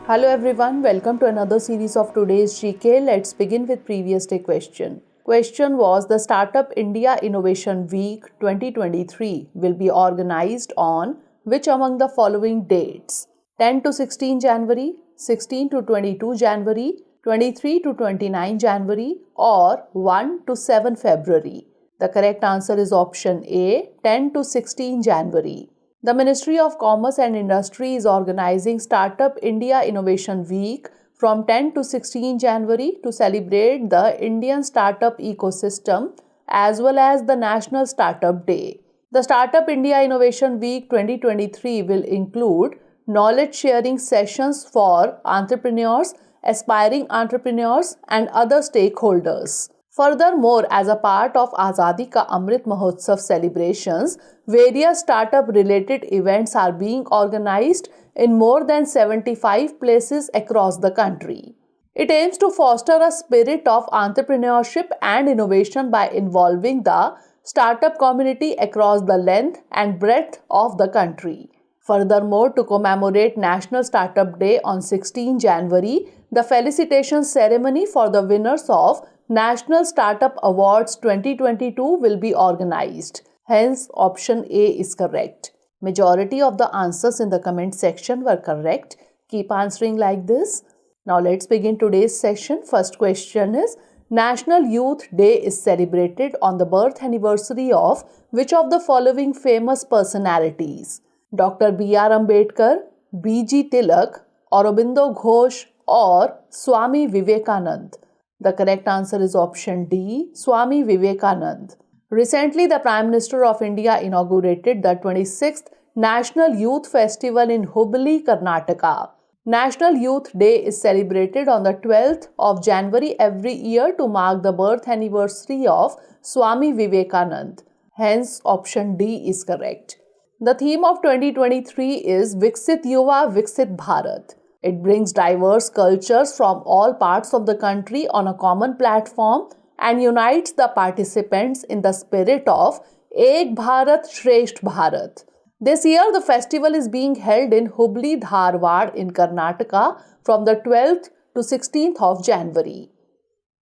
Hello everyone, welcome to another series of today's GK. Let's begin with previous day question. Question was the Startup India Innovation Week 2023 will be organized on which among the following dates? 10 to 16 January, 16 to 22 January, 23 to 29 January or 1 to 7 February. The correct answer is option A, 10 to 16 January. The Ministry of Commerce and Industry is organizing Startup India Innovation Week from 10 to 16 January to celebrate the Indian startup ecosystem as well as the National Startup Day. The Startup India Innovation Week 2023 will include knowledge sharing sessions for entrepreneurs, aspiring entrepreneurs, and other stakeholders. Furthermore, as a part of Azadi Ka Amrit Mahotsav celebrations, various startup-related events are being organized in more than 75 places across the country. It aims to foster a spirit of entrepreneurship and innovation by involving the startup community across the length and breadth of the country. Furthermore, to commemorate National Startup Day on 16 January, the felicitation ceremony for the winners of National Startup Awards 2022 will be organized. Hence, option A is correct. Majority of the answers in the comment section were correct. Keep answering like this. Now let's begin today's session. First question is, National Youth Day is celebrated on the birth anniversary of which of the following famous personalities? Dr. B.R. Ambedkar, B.G. Tilak, Aurobindo Ghosh or Swami Vivekanand? The correct answer is option D, Swami Vivekanand. Recently, the Prime Minister of India inaugurated the 26th National Youth Festival in Hubli, Karnataka. National Youth Day is celebrated on the 12th of January every year to mark the birth anniversary of Swami Vivekanand. Hence, option D is correct. The theme of 2023 is Viksit Yuva Viksit Bharat. It brings diverse cultures from all parts of the country on a common platform and unites the participants in the spirit of Ek Bharat Shresht Bharat. This year, the festival is being held in Hubli, Dharwad in Karnataka from the 12th to 16th of January.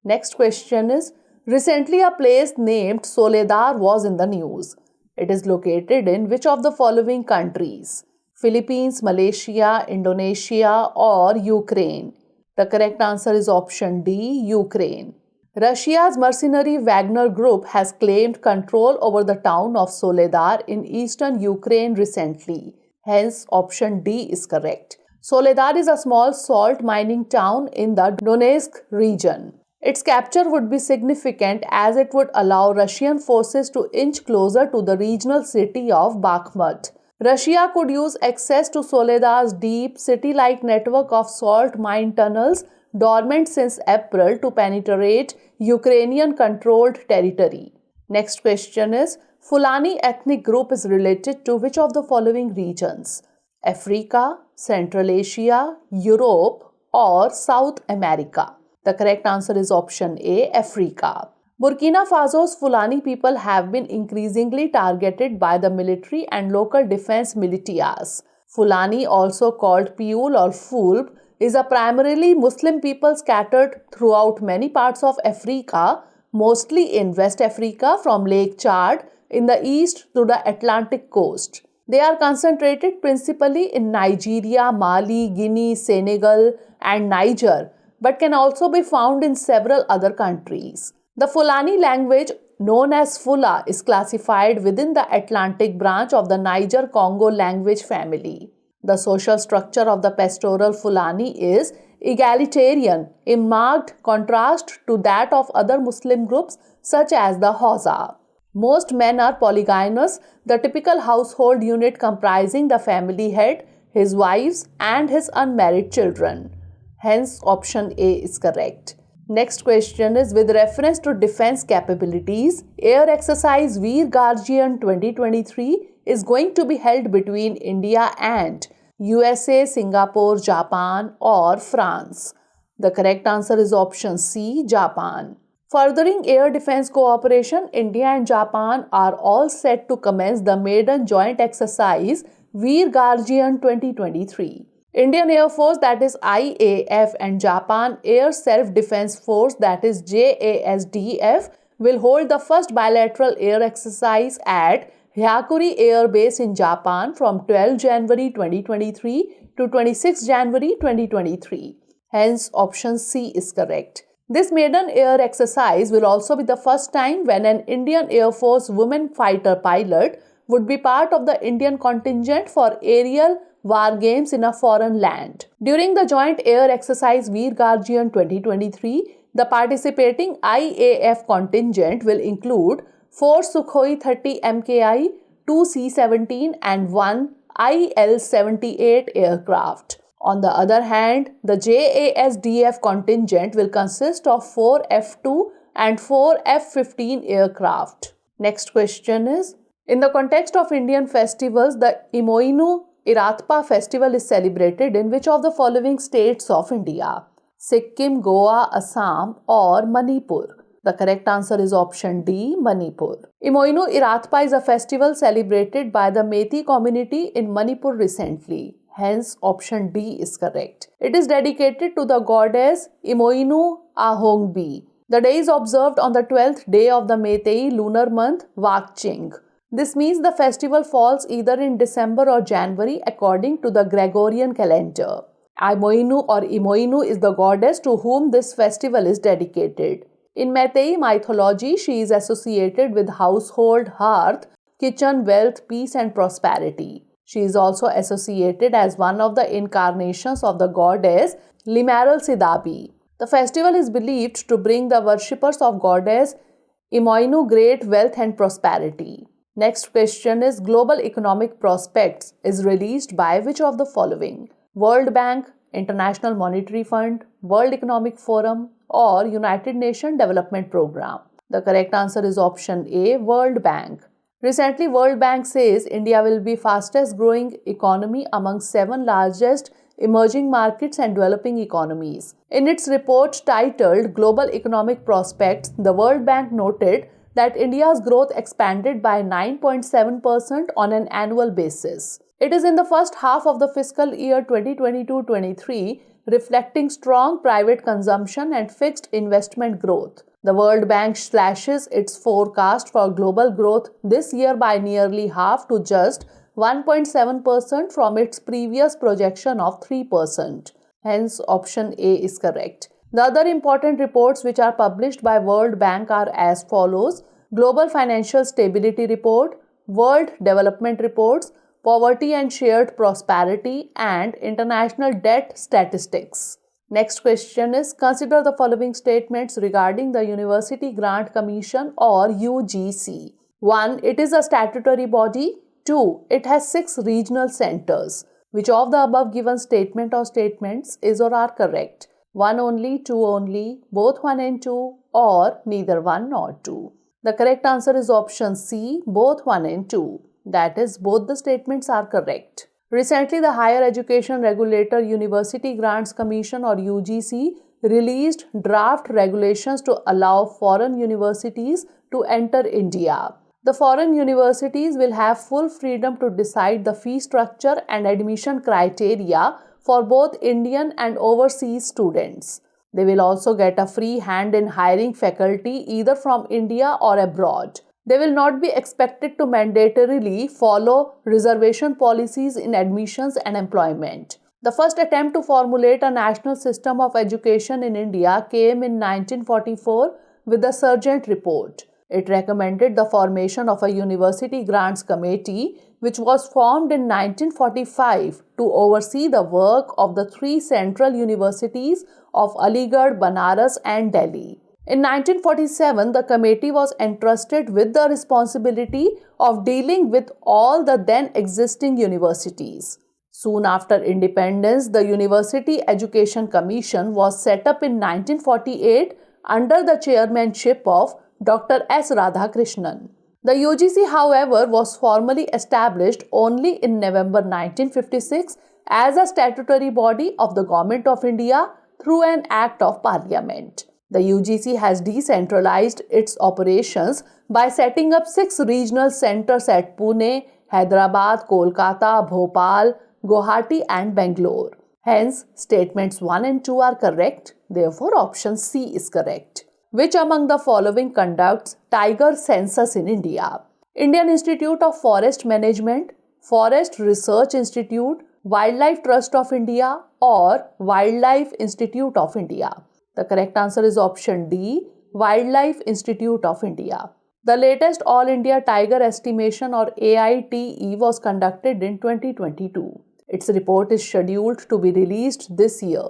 Next question is, recently a place named Soledar was in the news. It is located in which of the following countries? Philippines, Malaysia, Indonesia or Ukraine? The correct answer is option D, Ukraine. Russia's mercenary Wagner Group has claimed control over the town of Soledar in eastern Ukraine recently. Hence, option D is correct. Soledar is a small salt mining town in the Donetsk region. Its capture would be significant as it would allow Russian forces to inch closer to the regional city of Bakhmut. Russia could use access to Soledar's deep, city-like network of salt mine tunnels dormant since April to penetrate Ukrainian-controlled territory. Next question is, Fulani ethnic group is related to which of the following regions? Africa, Central Asia, Europe or South America? The correct answer is option A, Africa. Burkina Faso's Fulani people have been increasingly targeted by the military and local defense militias. Fulani, also called Piul or Fulb, is a primarily Muslim people scattered throughout many parts of Africa, mostly in West Africa from Lake Chad in the east to the Atlantic coast. They are concentrated principally in Nigeria, Mali, Guinea, Senegal, and Niger, but can also be found in several other countries. The Fulani language, known as Fula, is classified within the Atlantic branch of the Niger-Congo language family. The social structure of the pastoral Fulani is egalitarian, in marked contrast to that of other Muslim groups such as the Hausa. Most men are polygynous, the typical household unit comprising the family head, his wives, and his unmarried children. Hence, option A is correct. Next question is, with reference to defense capabilities, Air Exercise Veer Guardian 2023 is going to be held between India and USA, Singapore, Japan or France. The correct answer is option C, Japan. Furthering air defense cooperation, India and Japan are all set to commence the maiden joint exercise Veer Guardian 2023. Indian Air Force, that is IAF, and Japan Air Self-Defense Force, that is JASDF, will hold the first bilateral air exercise at Hyakuri Air Base in Japan from 12 January 2023 to 26 January 2023. Hence, option C is correct. This maiden air exercise will also be the first time when an Indian Air Force woman fighter pilot would be part of the Indian contingent for aerial war games in a foreign land. During the joint air exercise Veer Guardian 2023, the participating IAF contingent will include 4 Sukhoi 30 MKI, 2 C-17 and 1 IL-78 aircraft. On the other hand, the JASDF contingent will consist of 4 F-2 and 4 F-15 aircraft. Next question is, in the context of Indian festivals, the Imoinu Iratpa festival is celebrated in which of the following states of India? Sikkim, Goa, Assam or Manipur? The correct answer is option D, Manipur. Imoinu Iratpa is a festival celebrated by the Meitei community in Manipur recently. Hence, option D is correct. It is dedicated to the goddess Imoinu Ahongbi. The day is observed on the 12th day of the Meitei lunar month Wakching. This means the festival falls either in December or January according to the Gregorian calendar. Imoinu or Imoinu is the goddess to whom this festival is dedicated. In Meitei mythology, she is associated with household, hearth, kitchen, wealth, peace and prosperity. She is also associated as one of the incarnations of the goddess Limaral Sidabi. The festival is believed to bring the worshippers of goddess Imoinu great wealth and prosperity. Next question is, Global Economic Prospects is released by which of the following? World Bank, International Monetary Fund, World Economic Forum or United Nations Development Program? The correct answer is option A, World Bank. Recently, World Bank says India will be fastest growing economy among 7 largest emerging markets and developing economies. In its report titled Global Economic Prospects, the World Bank noted that India's growth expanded by 9.7% on an annual basis. It is in the first half of the fiscal year 2022-23, reflecting strong private consumption and fixed investment growth. The World Bank slashes its forecast for global growth this year by nearly half to just 1.7% from its previous projection of 3%. Hence, option A is correct. The other important reports which are published by World Bank are as follows: Global Financial Stability Report, World Development Reports, Poverty and Shared Prosperity, and International Debt Statistics. Next question is, consider the following statements regarding the University Grant Commission or UGC. 1. It is a statutory body. 2. It has 6 regional centers. Which of the above given statement or statements is or are correct? 1 only, 2 only, both 1 and 2, or neither 1 nor 2? The correct answer is option C, both 1 and 2. That is, both the statements are correct. Recently, the Higher Education Regulator University Grants Commission or UGC released draft regulations to allow foreign universities to enter India. The foreign universities will have full freedom to decide the fee structure and admission criteria for both Indian and overseas students. They will also get a free hand in hiring faculty either from India or abroad. They will not be expected to mandatorily follow reservation policies in admissions and employment. The first attempt to formulate a national system of education in India came in 1944 with the Sargent Report. It recommended the formation of a University Grants Committee, which was formed in 1945 to oversee the work of the 3 central universities of Aligarh, Banaras, and Delhi. In 1947, the committee was entrusted with the responsibility of dealing with all the then existing universities. Soon after independence, the University Education Commission was set up in 1948 under the chairmanship of Dr. S. Radhakrishnan. The UGC, however, was formally established only in November 1956 as a statutory body of the Government of India through an Act of Parliament. The UGC has decentralized its operations by setting up 6 regional centers at Pune, Hyderabad, Kolkata, Bhopal, Guwahati and Bangalore. Hence, statements 1 and 2 are correct. Therefore, option C is correct. Which among the following conducts tiger census in India? Indian Institute of Forest Management, Forest Research Institute, Wildlife Trust of India, or Wildlife Institute of India? The correct answer is option D, Wildlife Institute of India. The latest All India Tiger Estimation or AITE was conducted in 2022. Its report is scheduled to be released this year.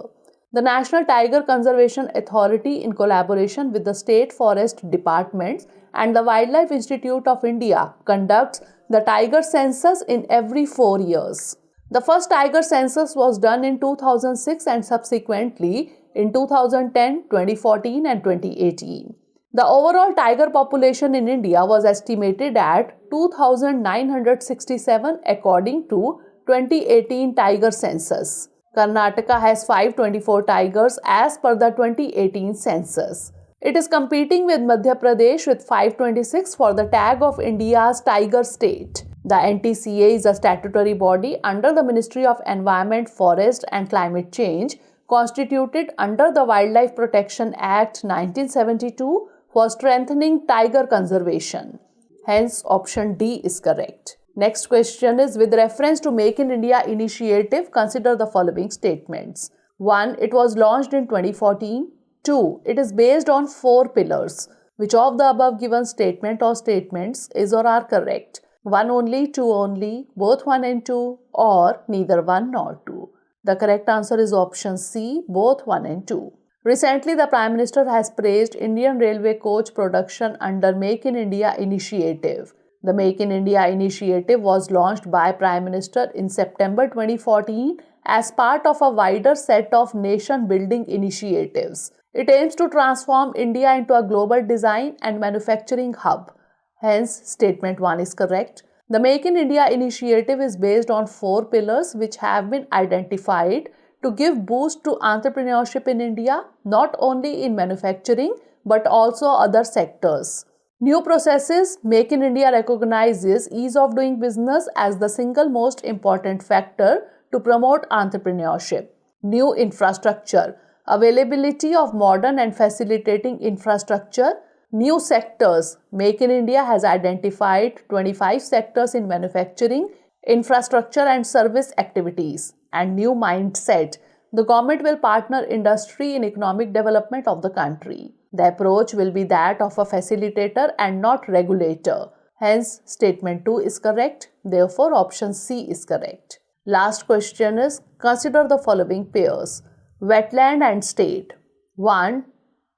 The National Tiger Conservation Authority, in collaboration with the State Forest Departments and the Wildlife Institute of India, conducts the tiger census in every 4 years. The first tiger census was done in 2006 and subsequently in 2010, 2014 and 2018. The overall tiger population in India was estimated at 2,967 according to 2018 tiger census. Karnataka has 524 tigers as per the 2018 census. It is competing with Madhya Pradesh with 526 for the tag of India's tiger state. The NTCA is a statutory body under the Ministry of Environment, Forest and Climate Change, constituted under the Wildlife Protection Act 1972 for strengthening tiger conservation. Hence, option D is correct. Next question is, with reference to Make in India initiative, consider the following statements. 1. It was launched in 2014. 2. It is based on 4 pillars. Which of the above given statement or statements is or are correct? 1 only, 2 only, both 1 and 2, or neither 1 nor 2? The correct answer is option C, both 1 and 2. Recently, the Prime Minister has praised Indian Railway coach production under Make in India initiative. The Make in India initiative was launched by Prime Minister in September 2014 as part of a wider set of nation-building initiatives. It aims to transform India into a global design and manufacturing hub. Hence, statement 1 is correct. The Make in India initiative is based on 4 pillars which have been identified to give boost to entrepreneurship in India, not only in manufacturing but also other sectors. New processes. Make in India recognizes ease of doing business as the single most important factor to promote entrepreneurship. New infrastructure. Availability of modern and facilitating infrastructure. New sectors. Make in India has identified 25 sectors in manufacturing, infrastructure and service activities. And new mindset. The government will partner industry in economic development of the country. The approach will be that of a facilitator and not regulator. Hence, statement 2 is correct. Therefore, option C is correct. Last question is, consider the following pairs. Wetland and state. 1.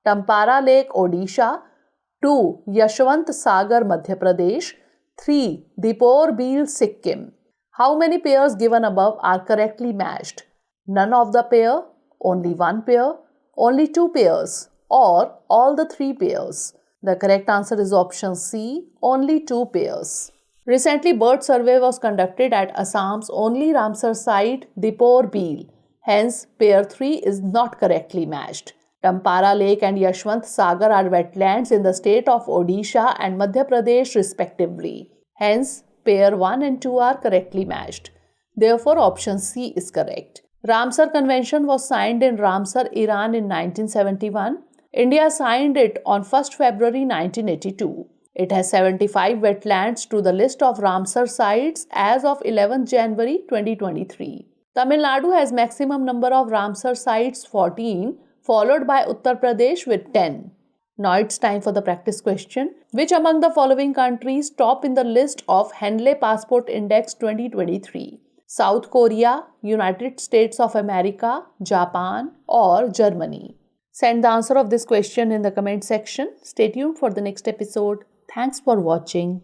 Tampara Lake, Odisha. 2. Yashwant Sagar, Madhya Pradesh. 3. Deepor Beel, Sikkim. How many pairs given above are correctly matched? None of the pair, only 1 pair, only 2 pairs, or all the 3 pairs? The correct answer is option C, only 2 pairs. Recently, bird survey was conducted at Assam's only Ramsar site, Deepor Beel. Hence, pair 3 is not correctly matched. Tampara Lake and Yashwant Sagar are wetlands in the state of Odisha and Madhya Pradesh respectively. Hence, pair 1 and 2 are correctly matched. Therefore, option C is correct. Ramsar Convention was signed in Ramsar, Iran in 1971. India signed it on 1st February 1982. It has 75 wetlands to the list of Ramsar sites as of 11 January 2023. Tamil Nadu has maximum number of Ramsar sites 14, followed by Uttar Pradesh with 10. Now it's time for the practice question. Which among the following countries top in the list of Henley Passport Index 2023? South Korea, United States of America, Japan, or Germany? Send the answer of this question in the comment section. Stay tuned for the next episode. Thanks for watching.